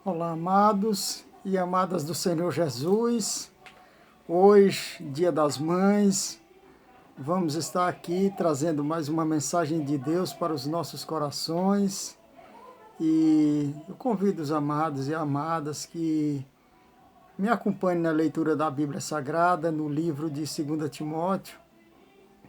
Olá, amados e amadas do Senhor Jesus. Hoje, Dia das Mães, vamos estar aqui trazendo mais uma mensagem de Deus para os nossos corações. E eu convido os amados e amadas que me acompanhem na leitura da Bíblia Sagrada, no livro de 2 Timóteo,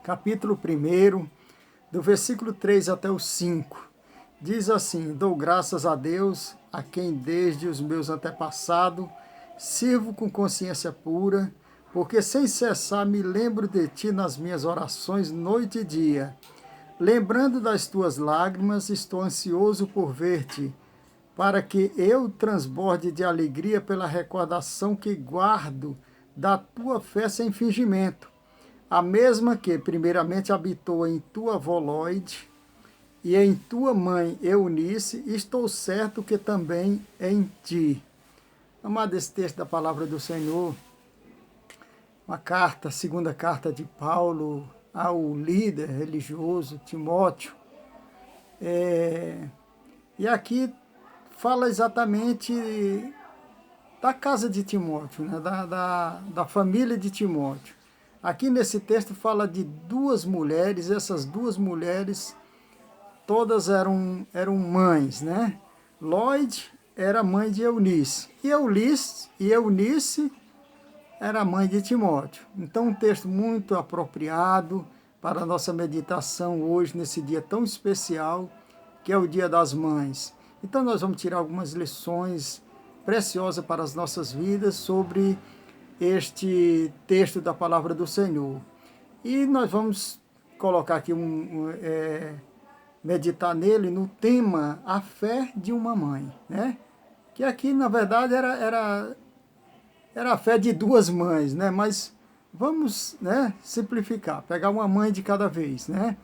capítulo 1, do versículo 3 até o 5. Diz assim: dou graças a Deus, a quem desde os meus antepassados sirvo com consciência pura, porque sem cessar me lembro de ti nas minhas orações noite e dia. Lembrando das tuas lágrimas, estou ansioso por ver-te, para que eu transborde de alegria pela recordação que guardo da tua fé sem fingimento, a mesma que primeiramente habitou em tua Voloide, e em tua mãe Eunice, estou certo que também em ti. Amado, esse texto da palavra do Senhor, uma carta, segunda carta de Paulo ao líder religioso Timóteo. E aqui fala exatamente da casa de Timóteo, né? da família de Timóteo. Aqui nesse texto fala de duas mulheres, essas duas mulheres todas eram mães, né? Lloyd era mãe de Eunice, e Eunice era mãe de Timóteo. Então, um texto muito apropriado para a nossa meditação hoje, nesse dia tão especial, que é o Dia das Mães. Então, nós vamos tirar algumas lições preciosas para as nossas vidas sobre este texto da Palavra do Senhor. E nós vamos colocar aqui meditar nele no tema a fé de uma mãe, né? Que aqui, na verdade, era a fé de duas mães, né? Mas vamos, né, simplificar, pegar uma mãe de cada vez, né?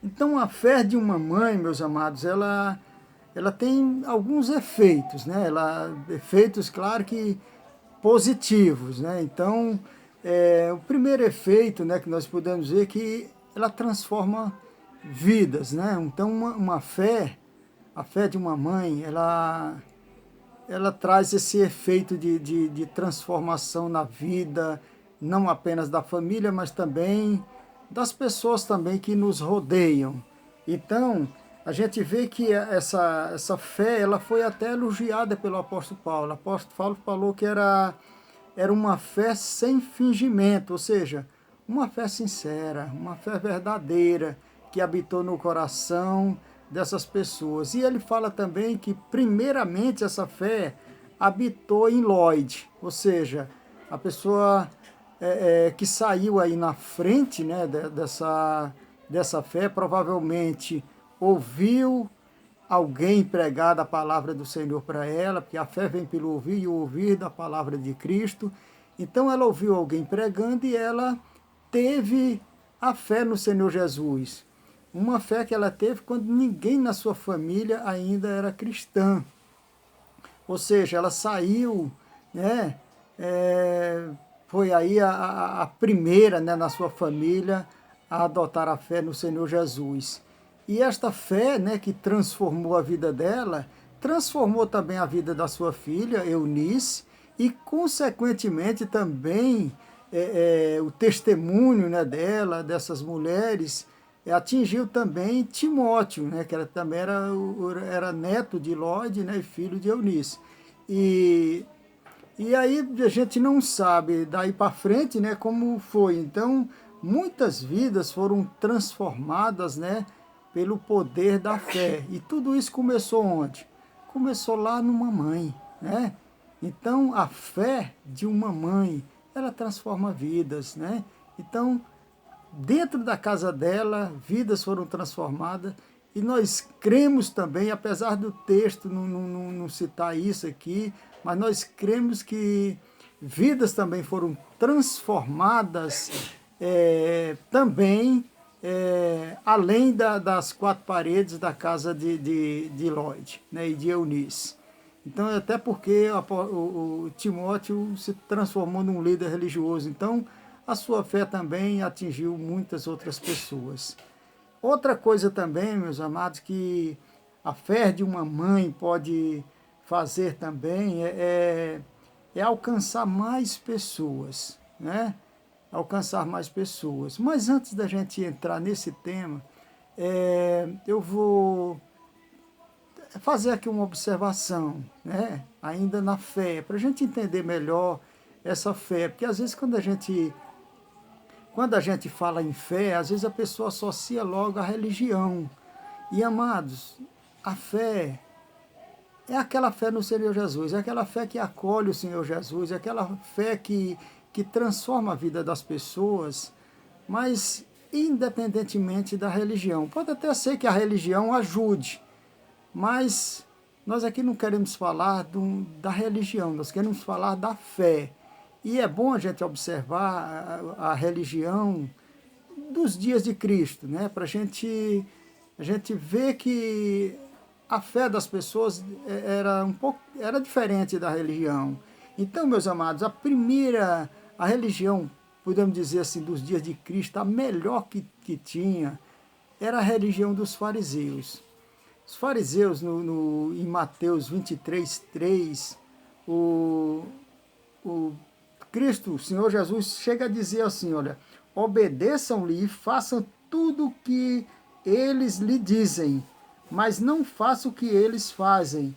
Então, a fé de uma mãe, meus amados, ela tem alguns efeitos, né? Efeitos, claro que positivos, né? Então, o primeiro efeito, né, que nós podemos ver é que ela transforma vidas, né? Então, uma fé, a fé de uma mãe, ela traz esse efeito de transformação na vida, não apenas da família, mas também das pessoas também que nos rodeiam. Então, a gente vê que essa fé, ela foi até elogiada pelo apóstolo Paulo. O apóstolo Paulo falou que era uma fé sem fingimento, ou seja, uma fé sincera, uma fé verdadeira, que habitou no coração dessas pessoas. E ele fala também que, primeiramente, essa fé habitou em Lloyd, ou seja, a pessoa que saiu aí na frente, né, dessa fé, provavelmente ouviu alguém pregar a palavra do Senhor para ela, porque a fé vem pelo ouvir e o ouvir da palavra de Cristo. Então ela ouviu alguém pregando e ela teve a fé no Senhor Jesus. Uma fé que ela teve quando ninguém na sua família ainda era cristã. Ou seja, ela saiu, né? Foi aí a primeira, né, na sua família a adotar a fé no Senhor Jesus. E esta fé, né, que transformou a vida dela, transformou também a vida da sua filha, Eunice, e, consequentemente, também o testemunho, né, dela, dessas mulheres, atingiu também Timóteo, né, que também era neto de Lloyd, né, e filho de Eunice. E aí a gente não sabe daí para frente, né, como foi. Então, muitas vidas foram transformadas, né, pelo poder da fé. E tudo isso começou onde? Começou lá numa mãe, né? Então, a fé de uma mãe, ela transforma vidas, né? Então, dentro da casa dela, vidas foram transformadas. E nós cremos também, apesar do texto não citar isso aqui, mas nós cremos que vidas também foram transformadas também, além das quatro paredes da casa de Lloyd, né, e de Eunice. Então, até porque o Timóteo se transformou num líder religioso, então a sua fé também atingiu muitas outras pessoas. Outra coisa também, meus amados, que a fé de uma mãe pode fazer também é alcançar mais pessoas, né? Alcançar mais pessoas. Mas antes da gente entrar nesse tema, eu vou fazer aqui uma observação, né? Ainda na fé, para a gente entender melhor essa fé, porque às vezes quando a gente fala em fé, às vezes a pessoa associa logo a religião. E amados, a fé é aquela fé no Senhor Jesus, é aquela fé que acolhe o Senhor Jesus, é aquela fé que transforma a vida das pessoas, mas independentemente da religião. Pode até ser que a religião ajude, mas nós aqui não queremos falar da religião, nós queremos falar da fé. E é bom a gente observar a religião dos dias de Cristo, né? Para a gente ver que a fé das pessoas era diferente da religião. Então, meus amados, a religião, podemos dizer assim, dos dias de Cristo, a melhor que tinha, era a religião dos fariseus. Os fariseus, em Mateus 23:3, o Cristo, o Senhor Jesus, chega a dizer assim, olha, obedeçam-lhe e façam tudo o que eles lhe dizem, mas não façam o que eles fazem,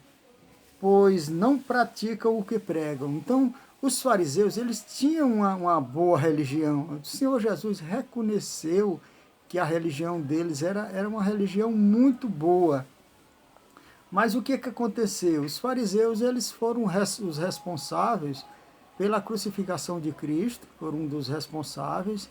pois não praticam o que pregam. Então, os fariseus, eles tinham uma boa religião. O Senhor Jesus reconheceu que a religião deles era uma religião muito boa. Mas o que aconteceu? Os fariseus, eles foram os responsáveis pela crucificação de Cristo, foram um dos responsáveis,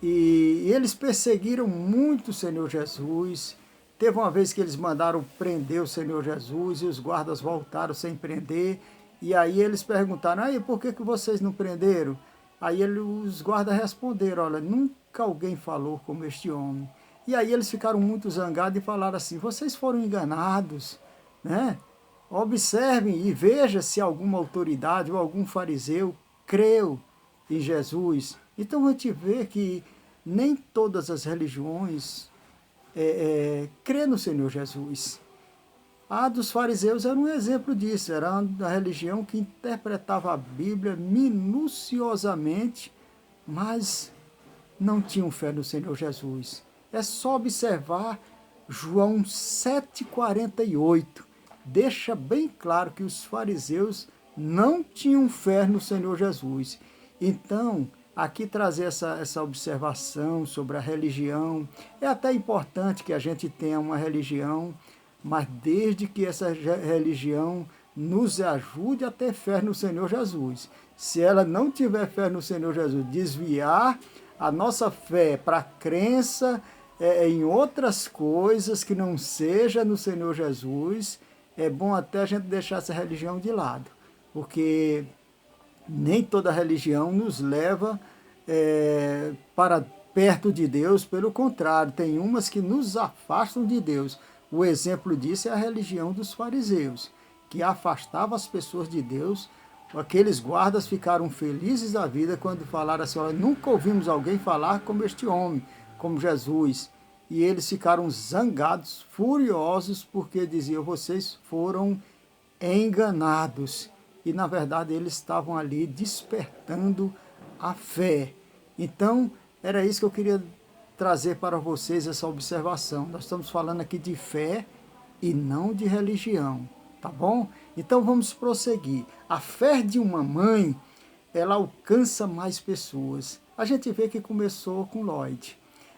e eles perseguiram muito o Senhor Jesus. Teve uma vez que eles mandaram prender o Senhor Jesus e os guardas voltaram sem prender, e aí eles perguntaram, aí por que vocês não prenderam? Aí os guardas responderam, olha, nunca alguém falou como este homem. E aí eles ficaram muito zangados e falaram assim, vocês foram enganados, né? Observem e vejam se alguma autoridade ou algum fariseu creu em Jesus. Então a gente vê que nem todas as religiões crê no Senhor Jesus. A dos fariseus era um exemplo disso, era uma religião que interpretava a Bíblia minuciosamente, mas não tinham fé no Senhor Jesus. É só observar João 7,48. Deixa bem claro que os fariseus não tinham fé no Senhor Jesus. Então, aqui trazer essa observação sobre a religião, é até importante que a gente tenha uma religião, mas desde que essa religião nos ajude a ter fé no Senhor Jesus. Se ela não tiver fé no Senhor Jesus, desviar a nossa fé para a crença em outras coisas que não seja no Senhor Jesus, é bom até a gente deixar essa religião de lado, porque nem toda religião nos leva para perto de Deus, pelo contrário, tem umas que nos afastam de Deus. O exemplo disso é a religião dos fariseus, que afastava as pessoas de Deus. Aqueles guardas ficaram felizes da vida quando falaram assim, olha, nunca ouvimos alguém falar como este homem, como Jesus. E eles ficaram zangados, furiosos, porque diziam, vocês foram enganados. E na verdade eles estavam ali despertando a fé. Então, era isso que eu queria trazer para vocês, essa observação. Nós estamos falando aqui de fé e não de religião, tá bom? Então vamos prosseguir. A fé de uma mãe, ela alcança mais pessoas. A gente vê que começou com Lloyd.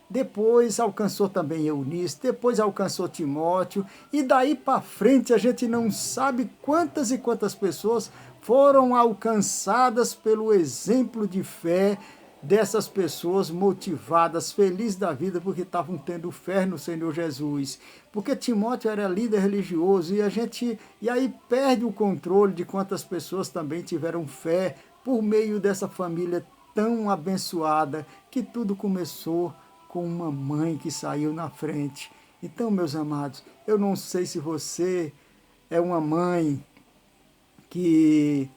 Depois alcançou também Eunice, depois alcançou Timóteo, e daí para frente a gente não sabe quantas e quantas pessoas foram alcançadas pelo exemplo de fé dessas pessoas motivadas, felizes da vida, porque estavam tendo fé no Senhor Jesus. Porque Timóteo era líder religioso e aí perde o controle de quantas pessoas também tiveram fé por meio dessa família tão abençoada, que tudo começou com uma mãe que saiu na frente. Então, meus amados, eu não sei se você é uma mãe que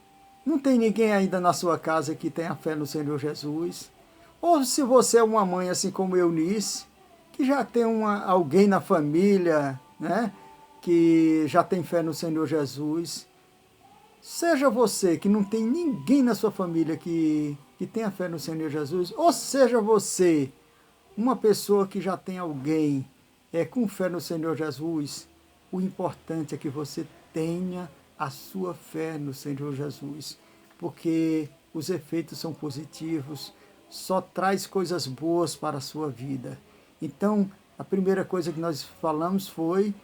não tem ninguém ainda na sua casa que tenha fé no Senhor Jesus, ou se você é uma mãe assim como Eunice, que já tem alguém na família, né, que já tem fé no Senhor Jesus. Seja você que não tem ninguém na sua família que tenha fé no Senhor Jesus, ou seja você uma pessoa que já tem alguém com fé no Senhor Jesus, o importante é que você tenha a sua fé no Senhor Jesus, porque os efeitos são positivos, só traz coisas boas para a sua vida. Então, a primeira coisa que nós falamos foi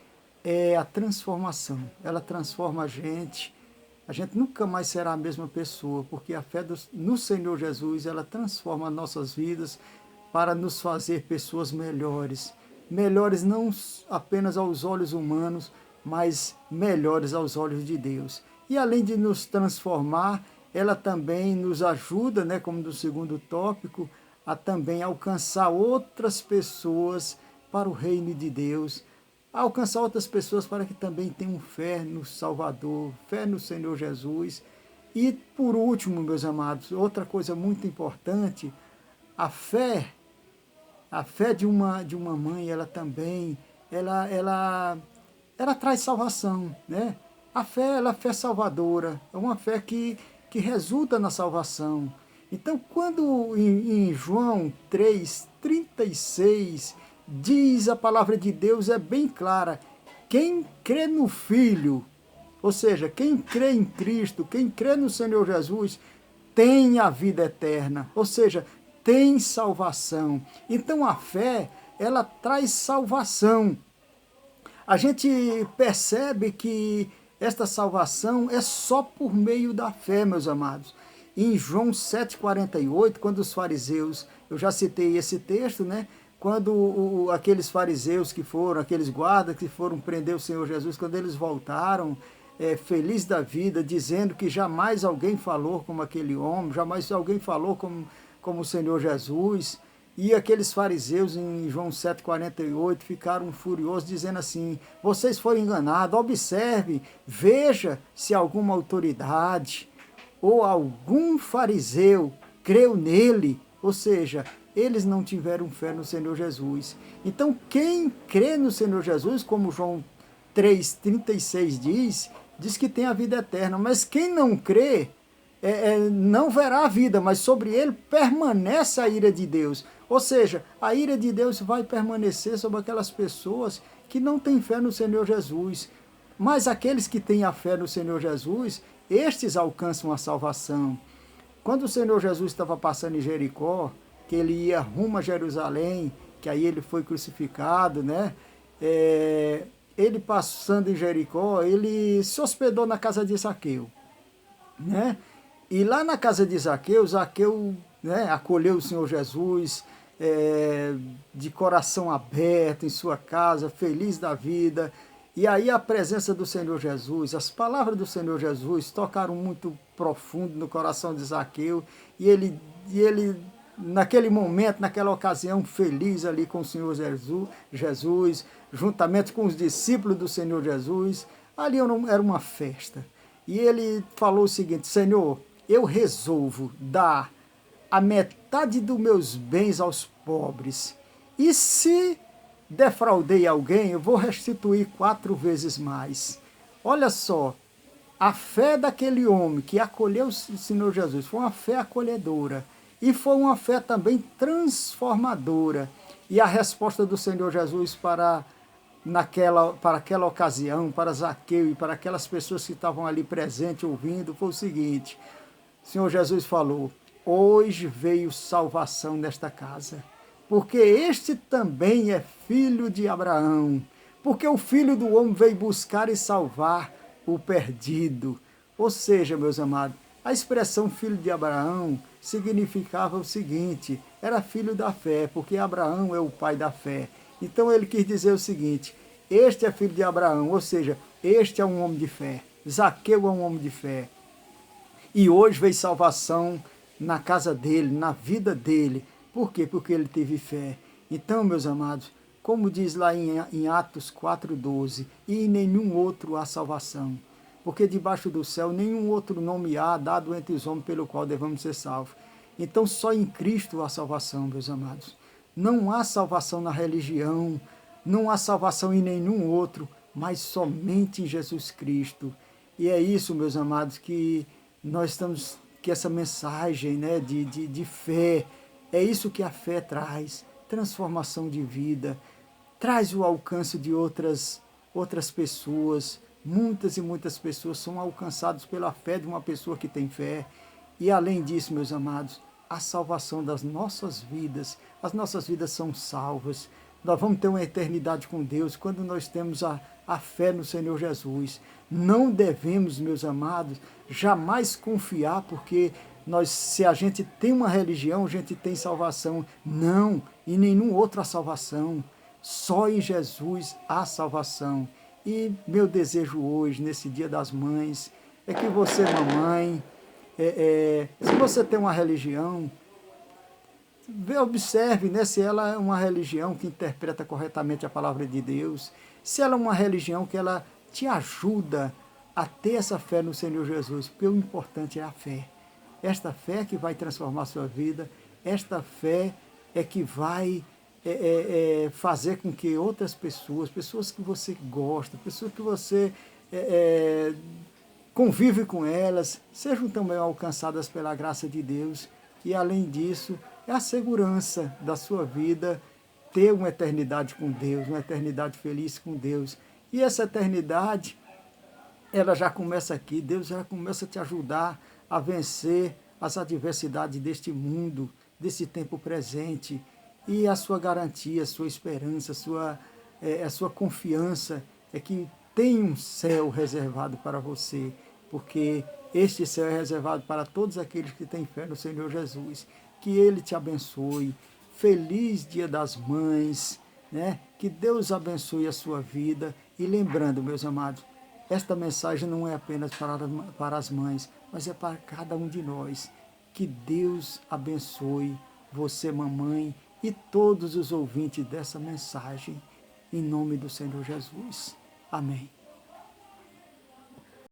a transformação. Ela transforma a gente nunca mais será a mesma pessoa, porque a fé no Senhor Jesus, ela transforma nossas vidas para nos fazer pessoas melhores. Melhores não apenas aos olhos humanos, mas melhores aos olhos de Deus. E além de nos transformar, ela também nos ajuda, né, como no segundo tópico, a também alcançar outras pessoas para o reino de Deus, alcançar outras pessoas para que também tenham fé no Salvador, fé no Senhor Jesus. E por último, meus amados, outra coisa muito importante, a fé de uma mãe, ela também, ela traz salvação, né? A fé, ela é fé salvadora, é uma fé que resulta na salvação. Então, quando em João 3,36 diz a palavra de Deus, é bem clara, quem crê no Filho, ou seja, quem crê em Cristo, quem crê no Senhor Jesus, tem a vida eterna, ou seja, tem salvação. Então a fé, ela traz salvação. A gente percebe que esta salvação é só por meio da fé, meus amados. Em João 7,48, quando os fariseus, eu já citei esse texto, né? Quando aqueles fariseus que foram, aqueles guardas que foram prender o Senhor Jesus, quando eles voltaram, feliz da vida, dizendo que jamais alguém falou como aquele homem, jamais alguém falou como o Senhor Jesus. E aqueles fariseus em João 7,48 ficaram furiosos, dizendo assim, vocês foram enganados, observe, veja se alguma autoridade ou algum fariseu creu nele, ou seja, eles não tiveram fé no Senhor Jesus. Então quem crê no Senhor Jesus, como João 3,36 diz que tem a vida eterna, mas quem não crê, não verá a vida, mas sobre ele permanece a ira de Deus. Ou seja, a ira de Deus vai permanecer sobre aquelas pessoas que não têm fé no Senhor Jesus. Mas aqueles que têm a fé no Senhor Jesus, estes alcançam a salvação. Quando o Senhor Jesus estava passando em Jericó, que ele ia rumo a Jerusalém, que aí ele foi crucificado, né? Ele passando em Jericó, ele se hospedou na casa de Zaqueu, né? E lá na casa de Zaqueu, Zaqueu, né, acolheu o Senhor Jesus de coração aberto em sua casa, feliz da vida. E aí a presença do Senhor Jesus, as palavras do Senhor Jesus tocaram muito profundo no coração de Zaqueu. E ele naquele momento, naquela ocasião, feliz ali com o Senhor Jesus, juntamente com os discípulos do Senhor Jesus, ali era uma festa. E ele falou o seguinte, Senhor, eu resolvo dar a metade dos meus bens aos pobres. E se defraudei alguém, eu vou restituir 4 vezes mais. Olha só, a fé daquele homem que acolheu o Senhor Jesus foi uma fé acolhedora e foi uma fé também transformadora. E a resposta do Senhor Jesus para aquela ocasião, para Zaqueu e para aquelas pessoas que estavam ali presentes ouvindo, foi o seguinte, o Senhor Jesus falou, hoje veio salvação nesta casa, porque este também é filho de Abraão, porque o Filho do Homem veio buscar e salvar o perdido. Ou seja, meus amados, a expressão filho de Abraão significava o seguinte, era filho da fé, porque Abraão é o pai da fé. Então ele quis dizer o seguinte, este é filho de Abraão, ou seja, este é um homem de fé, Zaqueu é um homem de fé. E hoje veio salvação na casa dele, na vida dele. Por quê? Porque ele teve fé. Então, meus amados, como diz lá em Atos 4,12, e em nenhum outro há salvação, porque debaixo do céu nenhum outro nome há dado entre os homens pelo qual devemos ser salvos. Então só em Cristo há salvação, meus amados. Não há salvação na religião, não há salvação em nenhum outro, mas somente em Jesus Cristo. E é isso, meus amados, que nós estamos, que essa mensagem, né, de fé, é isso que a fé traz, transformação de vida, traz o alcance de outras pessoas. Muitas e muitas pessoas são alcançadas pela fé de uma pessoa que tem fé. E além disso, meus amados, a salvação das nossas vidas. As nossas vidas são salvas. Nós vamos ter uma eternidade com Deus quando nós temos a fé no Senhor Jesus. Não devemos, meus amados, jamais confiar, porque se a gente tem uma religião, a gente tem salvação. Não, em nenhum outro há salvação. Só em Jesus há salvação. E meu desejo hoje, nesse Dia das Mães, é que você, mamãe, se você tem uma religião, observe, né, se ela é uma religião que interpreta corretamente a palavra de Deus, se ela é uma religião que ela te ajuda a ter essa fé no Senhor Jesus, porque o importante é a fé. Esta fé que vai transformar a sua vida, esta fé é que vai fazer com que outras pessoas que você gosta, pessoas que você convive com elas, sejam também alcançadas pela graça de Deus. E além disso, é a segurança da sua vida ter uma eternidade com Deus, uma eternidade feliz com Deus. E essa eternidade, ela já começa aqui. Deus já começa a te ajudar a vencer as adversidades deste mundo, desse tempo presente. E a sua garantia, a sua esperança, a sua confiança é que tem um céu reservado para você, porque este céu é reservado para todos aqueles que têm fé no Senhor Jesus. Que Ele te abençoe. Feliz Dia das Mães, né? Que Deus abençoe a sua vida. E lembrando, meus amados, esta mensagem não é apenas para as mães, mas é para cada um de nós. Que Deus abençoe você, mamãe, e todos os ouvintes dessa mensagem, em nome do Senhor Jesus. Amém.